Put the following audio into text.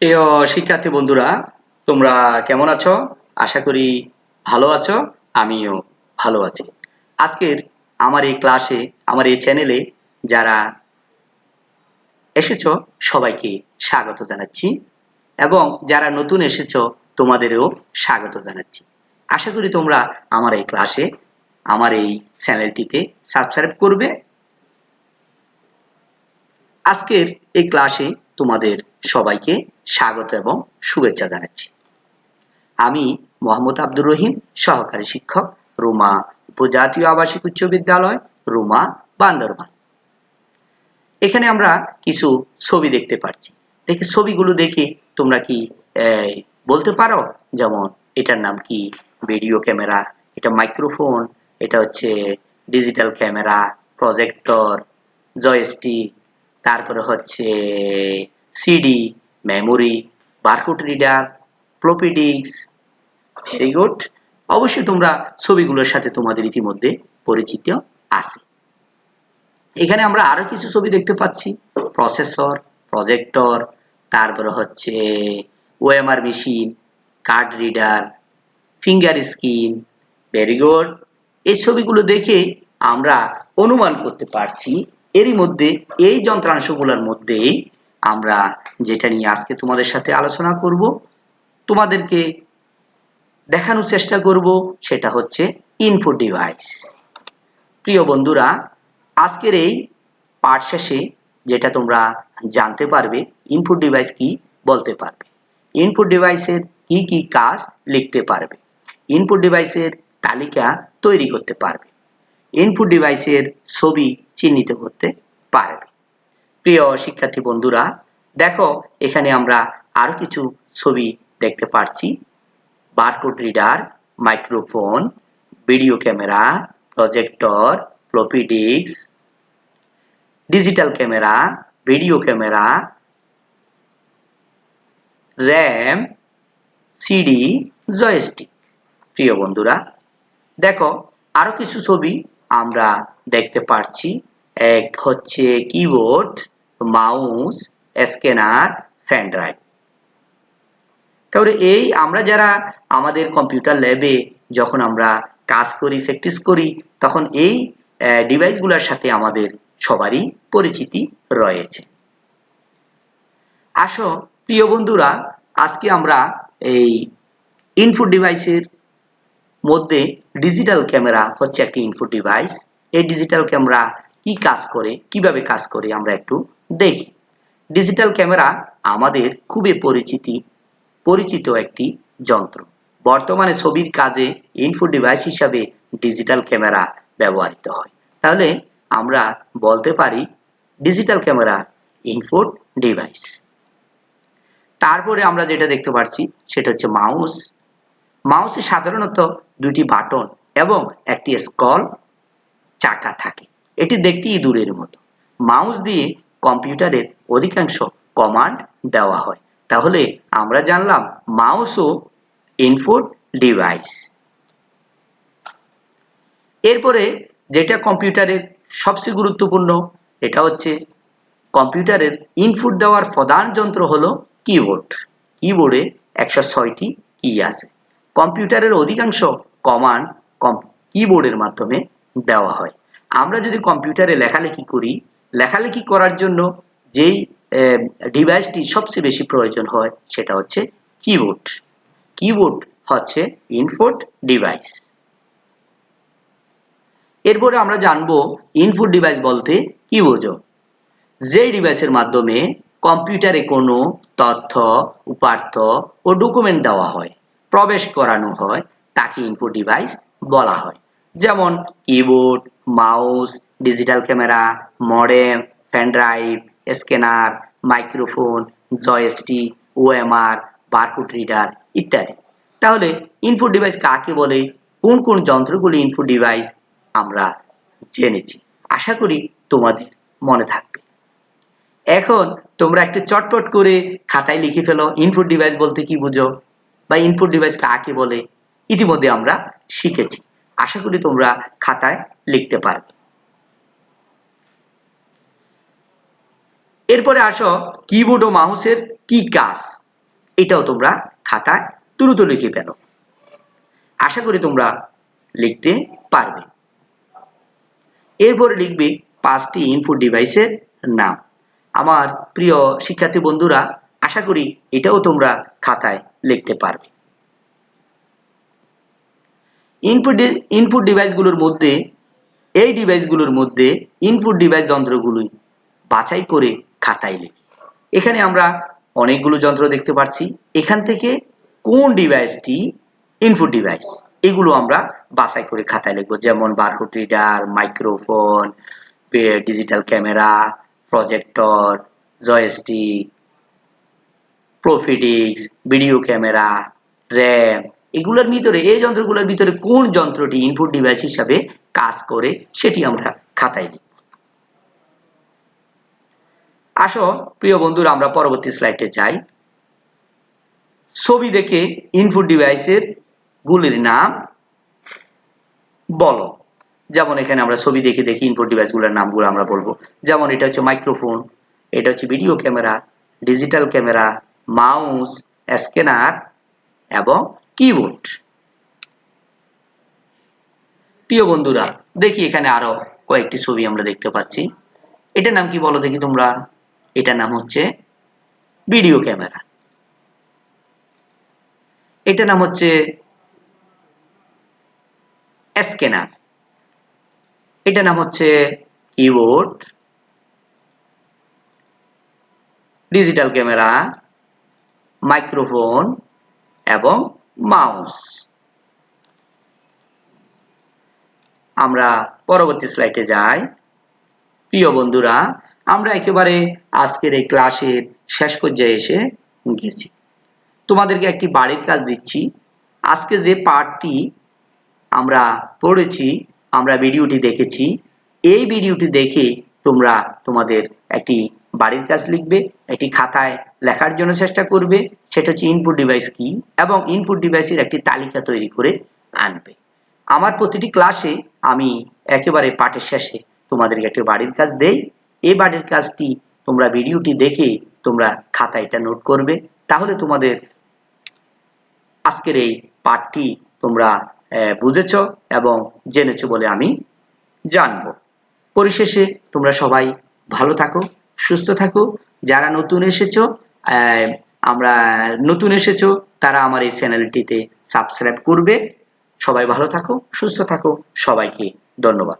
প্রিয় শিক্ষার্থী বন্ধুরা, তোমরা কেমন আছো? আশা করি ভালো আছো। আমিও ভালো আছি। আজকের আমার এই ক্লাসে, আমার এই চ্যানেলে যারা এসেছো সবাইকে স্বাগত জানাচ্ছি এবং যারা নতুন এসেছো তোমাদেরও স্বাগত জানাচ্ছি। আশা করি তোমরা আমার এই ক্লাসে, আমার এই চ্যানেলটিতে সাবস্ক্রাইব করবে। আজকের এই ক্লাসে তোমাদের সবাইকে স্বাগত এবং শুভেচ্ছা জানাচ্ছি। আমি মোহাম্মদ আব্দুর রহিম, সহকারী শিক্ষক, রুমা উপজাতীয় আবাসিক উচ্চ বিদ্যালয়, রুমা, বান্দরবান। এখানে আমরা কিছু ছবি দেখতে পাচ্ছি। ছবিগুলো দেখে তোমরা কি বলতে পারো? যেমন এটার নাম কি? ভিডিও ক্যামেরা, এটা মাইক্রোফোন, এটা হচ্ছে ডিজিটাল ক্যামেরা, প্রজেক্টর, জয়স্টিক, তারপরে হচ্ছে CD, memory, barcode reader, floppy disk. Very good. অবশ্যই তোমরা ছবিগুলোর সাথে তোমাদের ইতিমধ্যে পরিচিত আছে। এখানে আমরা আরো কিছু ছবি দেখতে পাচ্ছি। প্রসেসর, প্রজেক্টর, তারপরে হচ্ছে OMR machine, card reader, finger screen. Very good. এই ছবিগুলো দেখে আমরা অনুমান করতে পারছি এরই মধ্যে, এই যন্ত্রাংশগুলোর মধ্যেই আমরা যেটা নিয়ে আজকে তোমাদের সাথে আলোচনা করব, তোমাদেরকে দেখানোর চেষ্টা করব, সেটা হচ্ছে ইনপুট ডিভাইস। প্রিয় বন্ধুরা, আজকের এই পাঠ শেষে যেটা তোমরা জানতে পারবে, ইনপুট ডিভাইস কি বলতে পারবে, ইনপুট ডিভাইসের কি কি কাজ লিখতে পারবে, ইনপুট ডিভাইসের তালিকা তৈরি করতে পারবে, ইনপুট ডিভাইসের ছবি চিহ্নিত করতে পারবে। প্রিয় শিক্ষার্থী বন্ধুরা, দেখো এখানে আমরা আরো কিছু ছবি দেখতে পাচ্ছি। Barcode reader, microphone, video camera, projector, floppy disk, digital camera, video camera, RAM, CD, joystick. প্রিয় বন্ধুরা, দেখো আরো কিছু ছবি আমরা দেখতে পাচ্ছি। এক হচ্ছে keyboard, mouse, scanner, fan drive. তাহলে এই আমরা যারা আমাদের কম্পিউটার ল্যাবে যখন আমরা কাজ করি, প্র্যাকটিস করি, তখন এই ডিভাইসগুলোর সাথে আমাদের সবারই পরিচিতি রয়েছে। আসো প্রিয় বন্ধুরা, আজকে আমরা এই ইনপুট ডিভাইসের মধ্যে ডিজিটাল ক্যামেরা হচ্ছে একটি ইনপুট ডিভাইস। এই ডিজিটাল ক্যামেরা কি কাজ করে, কিভাবে কাজ করে আমরা একটু দেখি। ডিজিটাল ক্যামেরা আমাদের খুবই পরিচিত একটি যন্ত্র। বর্তমানে ছবির কাজে ইনপুট ডিভাইস হিসাবে ডিজিটাল ক্যামেরা ব্যবহৃত হয়। তাহলে আমরা বলতে পারি ডিজিটাল ক্যামেরা ইনপুট ডিভাইস। তারপরে আমরা যেটা দেখতে পাচ্ছি সেটা হচ্ছে মাউস। মাউসে সাধারণত দুটি বাটন এবং একটি স্ক্রল চাকা থাকে। এটি দেখতে ইঁদুরের মতো। মাউস দিয়ে কম্পিউটারের অধিকাংশ কমান্ড দেওয়া হয়। তাহলে আমরা জানলাম মাউসও ইনপুট ডিভাইস। এরপরে যেটা কম্পিউটারের সবচেয়ে গুরুত্বপূর্ণ, এটা হচ্ছে কম্পিউটারের ইনপুট দেওয়ার প্রধান যন্ত্র হলো কিবোর্ড। কিবোর্ডে 106টি কি আছে। কম্পিউটারের অধিকাংশ কমান্ড কিবোর্ডের মাধ্যমে দেওয়া হয়। আমরা যদি কম্পিউটারে লেখালেখি করি, লেখালেখি করার জন্য যেই ডিভাইসটি সবচেয়ে বেশি প্রয়োজন হয় সেটা হচ্ছে কিবোর্ড। কিবোর্ড হচ্ছে ইনপুট ডিভাইস। এরপরে আমরা জানবো ইনপুট ডিভাইস বলতে কি বোঝো। যে ডিভাইসের মাধ্যমে কম্পিউটারে কোনো তথ্য, উপাত্ত ও ডকুমেন্ট দেওয়া হয়, প্রবেশ করানো হয়, তাকে ইনপুট ডিভাইস বলা হয়। যেমন keyboard, mouse, digital camera, modem, fan drive, scanner, microphone, joystick, OMR, barcode reader ইত্যাদি। তাহলে ইনপুট ডিভাইস কাকে বলে, কোন কোন যন্ত্রগুলি ইনপুট ডিভাইস আমরা জেনেছি। আশা করি তোমাদের মনে থাকবে। এখন তোমরা একটু চটপট করে খাতায় লিখে ফেলো ইনপুট ডিভাইস বলতে কি বুঝো বা ইনপুট ডিভাইস কাকে বলে। ইতিমধ্যে আমরা শিখেছি। আশা করি তোমরা খাতায় লিখতে পারবে। এরপরে আসো কিবোর্ড ও মাউসের কি কাজ। এটাও তোমরা খাতায় দ্রুত লিখে ফেলো। আশা করি তোমরা লিখতে পারবে। এরপরে লিখবে 5টি ইনপুট ডিভাইসের নাম। আমার প্রিয় শিক্ষার্থী বন্ধুরা, আশা করি এটাও তোমরা খাতায় লিখতে পারবে। ইনপুট ডিভাইসগুলোর মধ্যে ইনপুট ডিভাইস যন্ত্রগুলোই বাছাই করে খাতায় লিখি। এখানে আমরা অনেকগুলো যন্ত্র দেখতে পাচ্ছি। এখান থেকে কোন ডিভাইসটি ইনপুট ডিভাইস এগুলো আমরা বাছাই করে খাতায় লিখবো। যেমন barcode reader, microphone, digital camera, projector, joystick, প্রফিডিক্স, ভিডিও ক্যামেরা, র্যাম, এই যন্ত্রগুলোর ভিতরে কোন যন্ত্রটি ইনপুট ডিভাইস হিসাবে কাজ করে সেটি আমরা খাতায় লিখব। আসো প্রিয় বন্ধুরা, আমরা পরবর্তী স্লাইডে যাই। ছবি দেখে ইনপুট ডিভাইসের গুলির নাম বলো। যেমন এখানে আমরা ছবি দেখে ইনপুট ডিভাইসগুলোর নামগুলো আমরা বলবো। যেমন এটা হচ্ছে মাইক্রোফোন, এটা হচ্ছে video camera, digital camera, mouse, scanner এবং কিবোর্ড। প্রিয় বন্ধুরা, দেখি এখানে আরো কয়েকটি ছবি আমরা দেখতে পাচ্ছি। এটার নাম কি বলো দেখি তোমরা? এটার নাম হচ্ছে ভিডিও ক্যামেরা। এটার নাম হচ্ছে স্ক্যানার। এটার নাম হচ্ছে কিবোর্ড, ডিজিটাল ক্যামেরা, মাইক্রোফোন এবং মাউস। আমরা পরবর্তী স্লাইডে যাই। প্রিয় বন্ধুরা, আমরা একেবারে আজকের এই ক্লাসের শেষ পর্যায়ে এসে গেছি। তোমাদেরকে একটি বাড়ির কাজ দিচ্ছি। আজকে যে পার্টটি আমরা পড়েছি, আমরা ভিডিওটি দেখেছি, এই ভিডিওটি দেখে তোমরা তোমাদের একটি বাড়ির কাজ লিখবে, একটি খাতায় লেখার জন্য চেষ্টা করবে। সেটা হচ্ছে ইনপুট ডিভাইস কি এবং ইনপুট ডিভাইসের একটি তালিকা তৈরি করে আনবে। আমার প্রতিটি ক্লাসে আমি একেবারে পাঠের শেষে তোমাদেরকে একটি বাড়ির কাজ দেই। এই বাড়ির কাজটি তোমরা ভিডিওটি দেখে তোমরা খাতায় এটা নোট করবে। তাহলে তোমাদের আজকের এই পাঠটি তোমরা বুঝেছ এবং জেনেছো বলে আমি জানবো। পরিশেষে তোমরা সবাই ভালো থাকো, সুস্থ থাকো। যারা নতুন এসেছো তারা আমার এই চ্যানেলটিতে সাবস্ক্রাইব করবে। সবাই ভালো থাকো, সুস্থ থাকো। সবাইকে ধন্যবাদ।